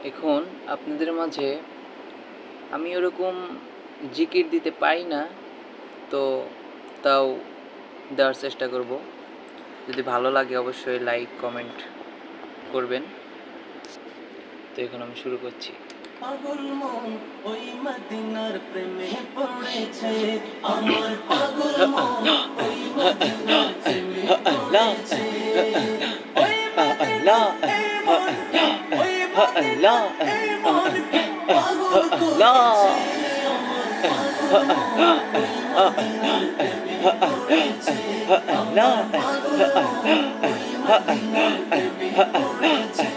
এখন আপনাদের মাঝে আমি ওরকম জিকির দিতে পারি না, তো তাও দেওয়ার চেষ্টা করব। যদি ভালো লাগে অবশ্যই লাইক কমেন্ট করবেন। তো এখন আমি শুরু করছি। পাগল মন ওই মদিনার প্রেমে পড়েছে, আমার পাগল মন ওই মদিনার প্রেমে পড়েছে। ওই মদিনা এই মন, ওই মদিনা এই মন পাগল করেছে, আমার পাগল মন ওই মদিনার প্রেমে পড়েছে, আমার পাগল মন ওই মদিনার প্রেমে পড়েছে।